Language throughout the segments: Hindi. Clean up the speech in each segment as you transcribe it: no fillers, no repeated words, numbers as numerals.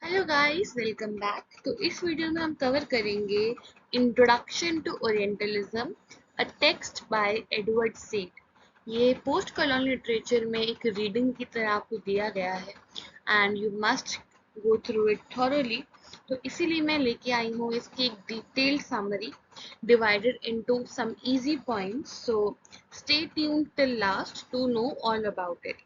Hello guys, welcome back. तो इस वीडियो में हम कवर करेंगे introduction to orientalism, a text by Edward Said. ये पोस्ट कॉलोनियल लिटरेचर में एक रीडिंग की तरह आपको दिया गया है and you must go through it thoroughly. तो इसीलिए मैं लेके आई हूँ इसकी एक detailed summary divided into some easy points. So stay tuned till last to know all about it.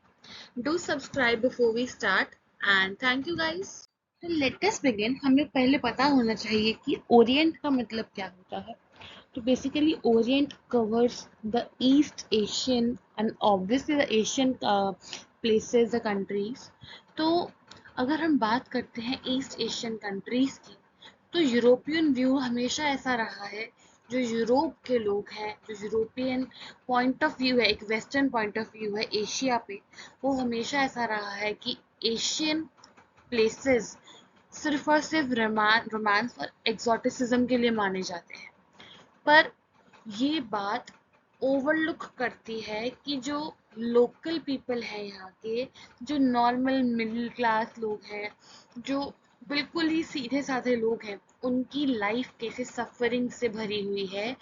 Do subscribe before we start and thank you guys. तो लेट अस बिगिन। हमें पहले पता होना चाहिए कि ओरिएंट का मतलब क्या होता है। तो basically Orient covers the east Asian and obviously the Asian places, the countries. तो अगर हम बात करते हैं ईस्ट एशियन कंट्रीज की, तो यूरोपियन व्यू हमेशा ऐसा रहा है। जो यूरोप के लोग हैं, जो यूरोपियन पॉइंट ऑफ व्यू है, एक वेस्टर्न पॉइंट ऑफ व्यू है एशिया पे, वो हमेशा ऐसा रहा है कि एशियन प्लेसेस सिर्फ और सिर्फ रोमांस और एक्सोटिसिज्म के लिए माने जाते हैं। पर ये बात ओवरलुक करती है कि जो लोकल पीपल है यहाँ के, जो नॉर्मल मिडिल क्लास लोग हैं, जो बिल्कुल ही सीधे साधे लोग हैं, उनकी लाइफ कैसे सफरिंग से भरी हुई है,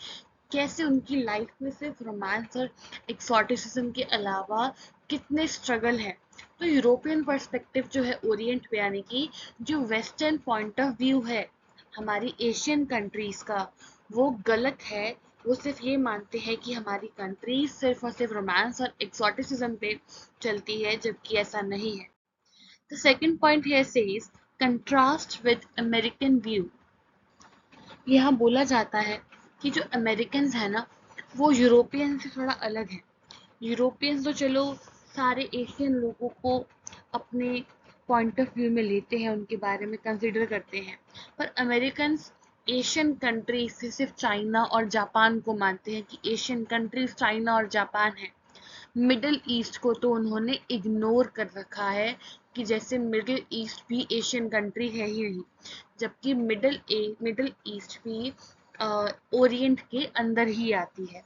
कैसे उनकी लाइफ में सिर्फ रोमांस और एक्सोटिसिज्म के अलावा कितने स्ट्रगल हैं। तो यूरोपियन पर्सपेक्टिव जो है ओरिएंट पे, यानी कि जो वेस्टर्न पॉइंट ऑफ व्यू है हमारी एशियन कंट्रीज का, वो गलत है। वो सिर्फ ये मानते हैं कि हमारी कंट्रीज सिर्फ और सिर्फ रोमांस और एक्सोटिसिज्म पे चलती है, जबकि ऐसा नहीं है। The second point here says contrast with American view. यहाँ बोला जाता है कि जो अमेरिकन है ना, वो यूरोपियन से थोड़ा अलग है। यूरोपियंस तो चलो सारे एशियन लोगों को अपने पॉइंट ऑफ व्यू में लेते हैं, उनके बारे में कंसिडर करते हैं। पर अमेरिकन एशियन कंट्रीज से सिर्फ चाइना और जापान को मानते हैं कि एशियन कंट्रीज चाइना और जापान है। मिडिल ईस्ट को तो उन्होंने इग्नोर कर रखा है कि जैसे मिडिल ईस्ट भी एशियन कंट्री है ही नहीं, जबकि मिडिल ईस्ट भी ओरिएंट के अंदर ही आती है।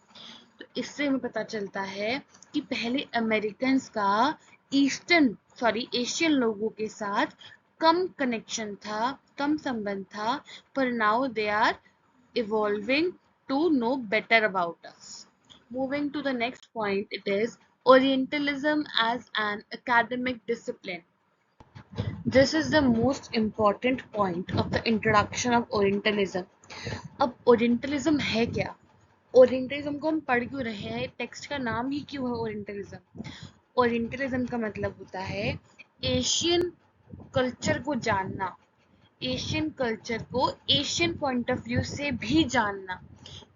तो इससे हमें पता चलता है कि पहले अमेरिकन्स का एशियन लोगों के साथ कम कनेक्शन था, कम संबंध था, पर now they are evolving to know better about us. Moving to the next point, it is Orientalism as an academic discipline. This is the most important point of the introduction of Orientalism. अब Orientalism है क्या? ओरिएंटलिज्म को हम पढ़ क्यों रहे हैं? टेक्स्ट का नाम ही क्यों है ओरिएंटलिज्म? ओरिएंटलिज्म का मतलब होता है एशियन कल्चर को जानना, एशियन कल्चर को एशियन पॉइंट ऑफ व्यू से भी जानना।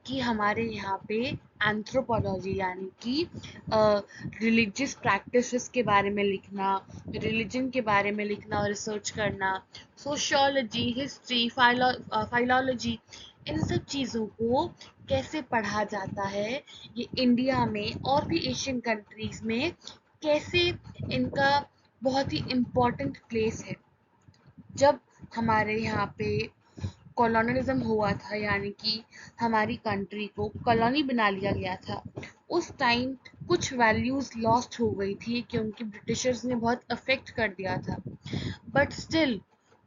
कि हमारे यहाँ पे एंथ्रोपोलॉजी यानी कि रिलीजियस प्रैक्टिसेस के बारे में लिखना, रिलीजन के बारे में लिखना और रिसर्च करना, सोशियोलॉजी, हिस्ट्री, फाइलॉलॉजी, इन सब चीज़ों को कैसे पढ़ा जाता है, ये इंडिया में और भी एशियन कंट्रीज में कैसे इनका बहुत ही इम्पोर्टेंट प्लेस है। जब हमारे यहाँ पे कॉलोनलिज्म हुआ था, यानी कि हमारी कंट्री को कॉलोनी बना लिया गया था, उस टाइम कुछ वैल्यूज लॉस्ट हो गई थी क्योंकि ब्रिटिशर्स ने बहुत अफेक्ट कर दिया था। बट स्टिल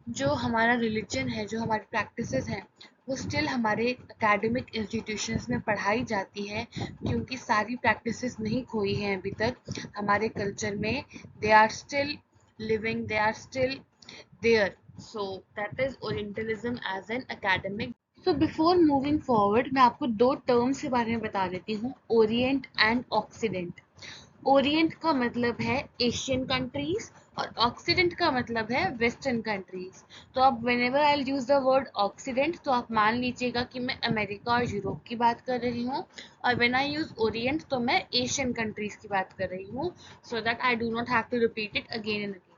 जो हमारा रिलीजन है, जो हमारी प्रैक्टिसेस हैं, वो स्टिल हमारे एकेडमिक इंस्टीट्यूशंस में पढ़ाई जाती है, क्योंकि सारी प्रैक्टिसेस नहीं खोई हैं अभी तक हमारे कल्चर में। They are still living, they are still there. So that is Orientalism as an academic. So before moving forward, मैं आपको दो टर्म्स के बारे में बता देती हूँ, ओरिएंट एंड ऑक्सीडेंट। ओरिएंट का मतलब है एशियन कंट्रीज और ऑक्सीडेंट का मतलब है वेस्टर्न कंट्रीज। तो अब whenever I'll use the word oxidant, तो आप मान लीजिएगा कि मैं अमेरिका और यूरोप की बात कर रही हूँ, और when I use ओरिएंट तो मैं एशियन कंट्रीज की बात कर रही हूँ, so that I do not have to repeat it again and again.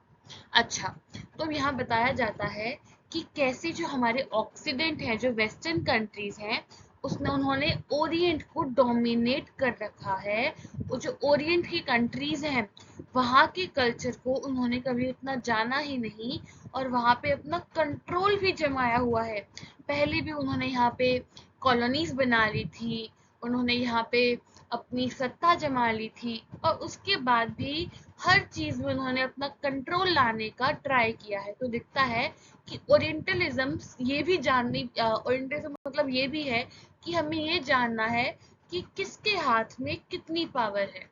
अच्छा, तो यहाँ बताया जाता है कि कैसे जो हमारे ऑक्सीडेंट हैं, जो वेस्टर्न कंट्रीज हैं, उसने उन्होंने ओरिएंट को डोमिनेट कर रखा है। वो जो ओरिएंट की कंट्रीज हैं, वहाँ के कल्चर को उन्होंने कभी उतना जाना ही नहीं, और वहाँ पे अपना कंट्रोल भी जमाया हुआ है। पहले भी उन्होंने यहाँ पे कॉलोनीज बना ली थी, उन्होंने यहाँ पे अपनी सत्ता जमा ली थी, और उसके बाद भी हर चीज में उन्होंने अपना कंट्रोल लाने का ट्राई किया है। तो दिखता है कि ओरिएंटलिज्म ये भी ओरिएंटलिज्म मतलब ये भी है कि हमें ये जानना है कि किसके हाथ में कितनी पावर है।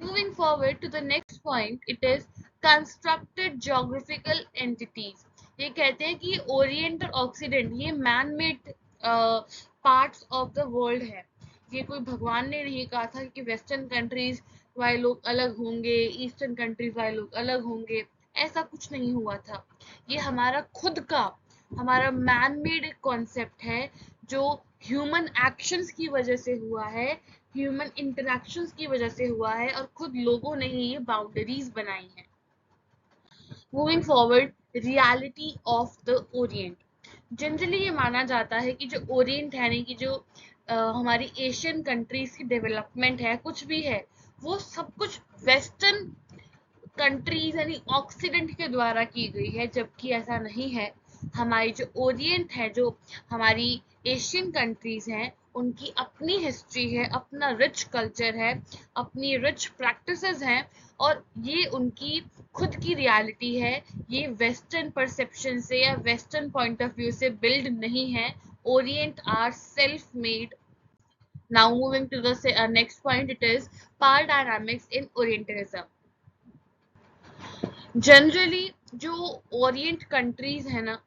Moving forward to the next point, it is constructed geographical entities. ये कहते हैं कि ओरिएंट और ऑक्सीडेंट ये man made parts of the world है। ये कोई भगवान ने नहीं कहा था कि वेस्टर्न कंट्रीज वाले लोग अलग होंगे, ईस्टर्न कंट्रीज वाले लोग अलग होंगे। ऐसा कुछ नहीं हुआ था। ये हमारा खुद का, हमारा मैन मेड कॉन्सेप्ट है, जो ह्यूमन एक्शंस की वजह से हुआ है, ह्यूमन इंटरैक्शंस की वजह से हुआ है, और खुद लोगों ने ही ये बाउंड्रीज बनाई हैं। Moving forward, reality of the Orient. Generally ये माना जाता है कि जो ओरिएंट है, यानी कि जो हमारी एशियन कंट्रीज की डेवलपमेंट है, कुछ भी है, वो सब कुछ वेस्टर्न कंट्रीज यानी ऑक्सीडेंट के द्वारा की गई है, जबकि ऐसा नहीं है। हमारी जो ओरिएंट है, जो हमारी एशियन कंट्रीज हैं, उनकी अपनी हिस्ट्री है, अपना रिच कल्चर है, अपनी रिच प्रैक्टिसेस हैं, और ये उनकी खुद की रियलिटी है। ये वेस्टर्न परसेप्शन से या वेस्टर्न पॉइंट ऑफ व्यू से बिल्ड नहीं है। Orient are self made. Now moving to the next point, it is power dynamics in Orientalism. Generally जो ओरिएंट कंट्रीज है ना,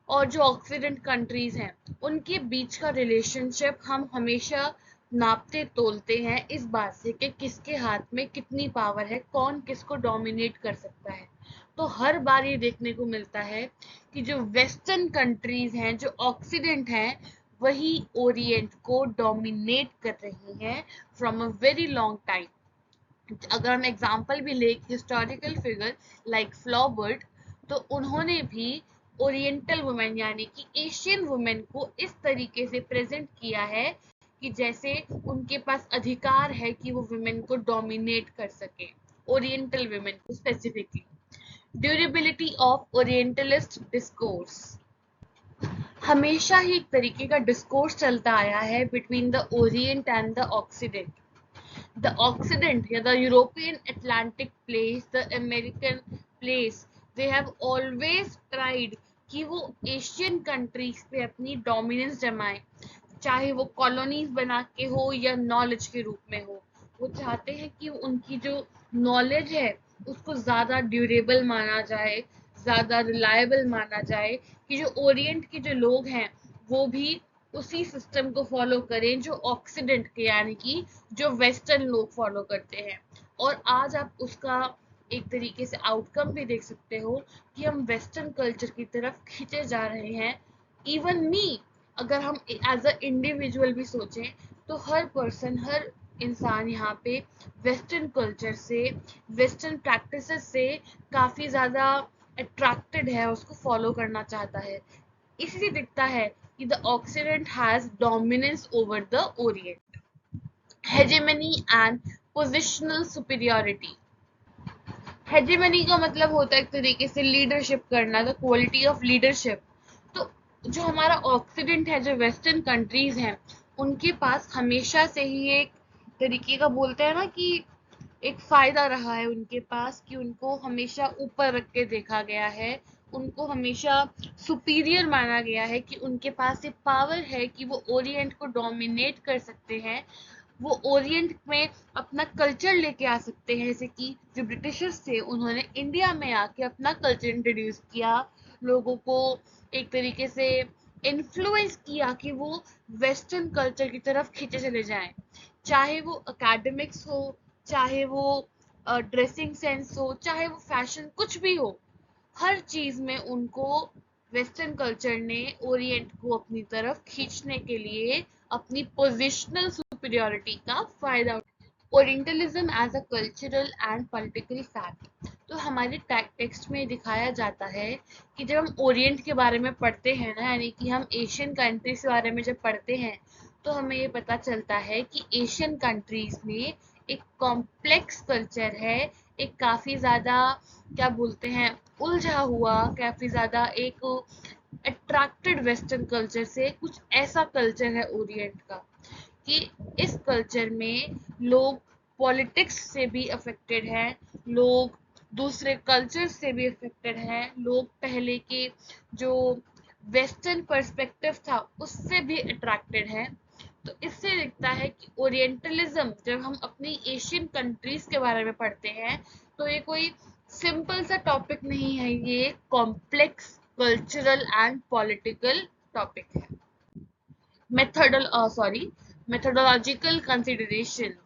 और जो ऑक्सीडेंट कंट्रीज हैं, उनके बीच का रिलेशनशिप हम हमेशा नापते तोलते हैं इस बात से कि किसके हाथ में कितनी पावर है, कौन किसको डोमिनेट कर सकता है। तो हर बार ये देखने को मिलता है कि जो वेस्टर्न कंट्रीज हैं, जो ऑक्सीडेंट हैं, वही ओरिएंट को डोमिनेट कर रही हैं from a very long time. अगर हम एग्जाम्पल भी ले हिस्टोरिकल फिगर लाइक फ्लॉबर्ट, तो उन्होंने भी ओरिएंटल वुमेन यानी कि एशियन वुमेन को इस तरीके से प्रेजेंट किया है कि जैसे उनके पास अधिकार है कि वो वुमेन को डोमिनेट कर सके, ओरिएंटल वुमेन को specifically. Durability of orientalist discourse. हमेशा ही एक तरीके का डिस्कोर्स चलता आया है between the Orient and the oxidant. The Occident, yeah, the European Atlantic place, the American place, they have always tried कि वो एशियन कंट्रीज पे अपनी डोमिनेंस जमाए, चाहे वो कॉलोनीज बना के हो या नॉलेज के रूप में हो। वो चाहते हैं कि उनकी जो नॉलेज है उसको ज्यादा ड्यूरेबल माना जाए, ज्यादा रिलायबल माना जाए, कि जो ओरिएंट के जो लोग हैं वो भी उसी सिस्टम को फॉलो करें जो ऑक्सीडेंट के यानी कि जो वेस्टर्न लोग फॉलो करते हैं। और आज आप उसका एक तरीके से आउटकम भी देख सकते हो कि हम वेस्टर्न कल्चर की तरफ खींचे जा रहे हैं। इवन मी, अगर हम एज अ इंडिविजुअल भी सोचें, तो हर पर्सन, हर इंसान यहाँ पे वेस्टर्न कल्चर से, वेस्टर्न प्रैक्टिसेस से काफी ज्यादा अट्रैक्टेड है, उसको फॉलो करना चाहता है। इसलिए दिखता है कि the oxidant has dominance over the Orient. Hegemony and positional superiority. Hegemony का मतलब होता है एक तरीके से लीडरशिप करना, द क्वालिटी ऑफ लीडरशिप। तो जो हमारा ऑक्सीडेंट है, जो वेस्टर्न कंट्रीज हैं, उनके पास हमेशा से ही एक तरीके का बोलते हैं ना कि एक फायदा रहा है उनके पास, कि उनको हमेशा ऊपर रख के देखा गया है, उनको हमेशा सुपीरियर माना गया है, कि उनके पास ये पावर है कि वो ओरिएंट को डोमिनेट कर सकते हैं, वो ओरिएंट में अपना कल्चर लेके आ सकते हैं। जैसे कि जो ब्रिटिशर्स थे, उन्होंने इंडिया में आके अपना कल्चर इंट्रोड्यूस किया, लोगों को एक तरीके से इन्फ्लुएंस किया कि वो वेस्टर्न कल्चर की तरफ खींचे चले जाएं, चाहे वो एकेडमिक्स हो, चाहे वो ड्रेसिंग सेंस हो, चाहे वो फैशन, कुछ भी हो। हर चीज में उनको वेस्टर्न कल्चर ने ओरिएंट को अपनी तरफ खींचने के लिए अपनी पोजिशनल सुपीरियोरिटी का फायदा उठाया। Orientalism as a cultural and political fact. तो हमारे टेक्स्ट में दिखाया जाता है कि जब हम ओरिएंट के बारे में पढ़ते हैं ना, यानी कि हम एशियन कंट्रीज के बारे में जब पढ़ते हैं, तो हमें ये पता चलता है कि एशियन कंट्रीज में एक कॉम्प्लेक्स कल्चर है, एक काफी ज्यादा क्या बोलते हैं उलझा हुआ, काफी ज्यादा एक अट्रैक्टेड वेस्टर्न कल्चर से कुछ ऐसा कल्चर है ओरिएंट का, कि इस कल्चर में लोग पॉलिटिक्स से भी अफेक्टेड हैं, लोग दूसरे कल्चर से भी अफेक्टेड हैं, लोग पहले के जो वेस्टर्न पर्सपेक्टिव था उससे भी अट्रैक्टेड हैं। तो इससे दिखता है कि ओरिएंटलिज्म जब हम अपनी एशियन कंट्रीज के बारे में पढ़ते हैं तो ये कोई सिंपल सा टॉपिक नहीं है, ये complex cultural and political topic है। Methodological considerations.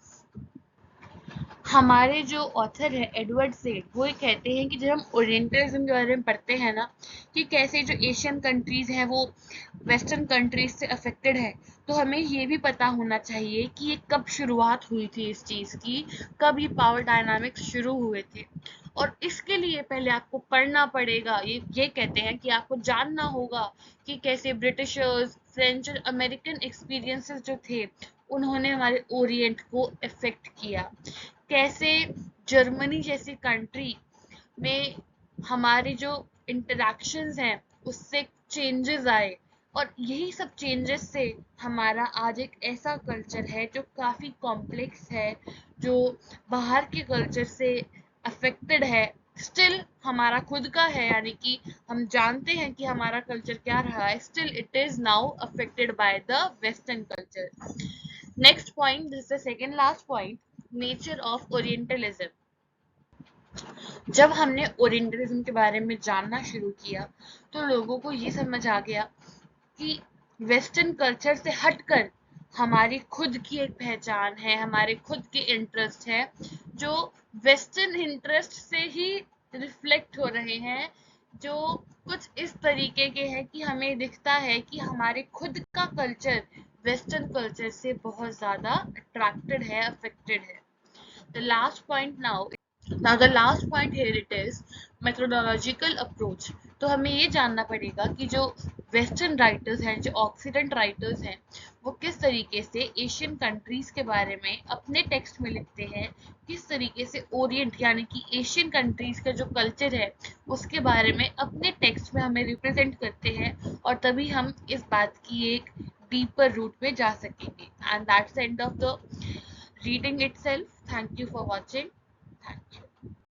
हमारे जो ऑथर है एडवर्ड सेड, वो ये कहते हैं कि जब हम ओरिएंटलिज्म के बारे में पढ़ते हैं ना, कि कैसे जो एशियन कंट्रीज हैं वो वेस्टर्न कंट्रीज से अफेक्टेड है, तो हमें ये भी पता होना चाहिए कि ये कब शुरुआत हुई थी इस चीज की, कब ये पावर डायनामिक्स शुरू हुए थे। और इसके लिए पहले आपको पढ़ना पड़ेगा, ये कहते हैं कि आपको जानना होगा कि कैसे ब्रिटिशर्स, फ्रेंच और अमेरिकन एक्सपीरियंसेस जो थे उन्होंने हमारे ओरिएंट को इफेक्ट किया, कैसे जर्मनी जैसी कंट्री में हमारे जो इंटरैक्शंस हैं उससे चेंजेस आए, और यही सब चेंजेस से हमारा आज एक ऐसा कल्चर है जो काफ़ी कॉम्प्लेक्स है, जो बाहर के कल्चर से अफेक्टेड है, स्टिल हमारा खुद का है, यानी कि हम जानते हैं कि हमारा कल्चर क्या रहा है, still it is now affected by the western culture. Next point, this is the second last point, nature of orientalism. जब हमने ओरिएंटलिज्म के बारे में जानना शुरू किया तो लोगों को ये समझ आ गया कि वेस्टर्न कल्चर से हटकर हमारी खुद की एक पहचान है, हमारे खुद के इंटरेस्ट है, जो वेस्टर्न इंटरेस्ट से ही रिफ्लेक्ट हो रहे हैं, जो कुछ इस तरीके के हैं कि हमें दिखता है कि हमारे खुद का कल्चर वेस्टर्न कल्चर से बहुत ज्यादा अट्रैक्टेड है, अफेक्टेड है। The last point now the last point here it is methodological approach। तो हमें ये जानना पड़ेगा कि जो वेस्टर्न राइटर्स हैं, जो ऑक्सीडेंट राइटर्स हैं, वो किस तरीके से एशियन कंट्रीज के बारे में अपने टेक्स्ट में लिखते हैं, किस तरीके से ओरिएंट यानी कि एशियन कंट्रीज का जो कल्चर है उसके बारे में अपने टेक्स्ट में हमें रिप्रेजेंट करते हैं, और तभी हम इस बात की एक डीपर रूट में जा सकेंगे। And that's the end of the reading itself. Thank you for watching.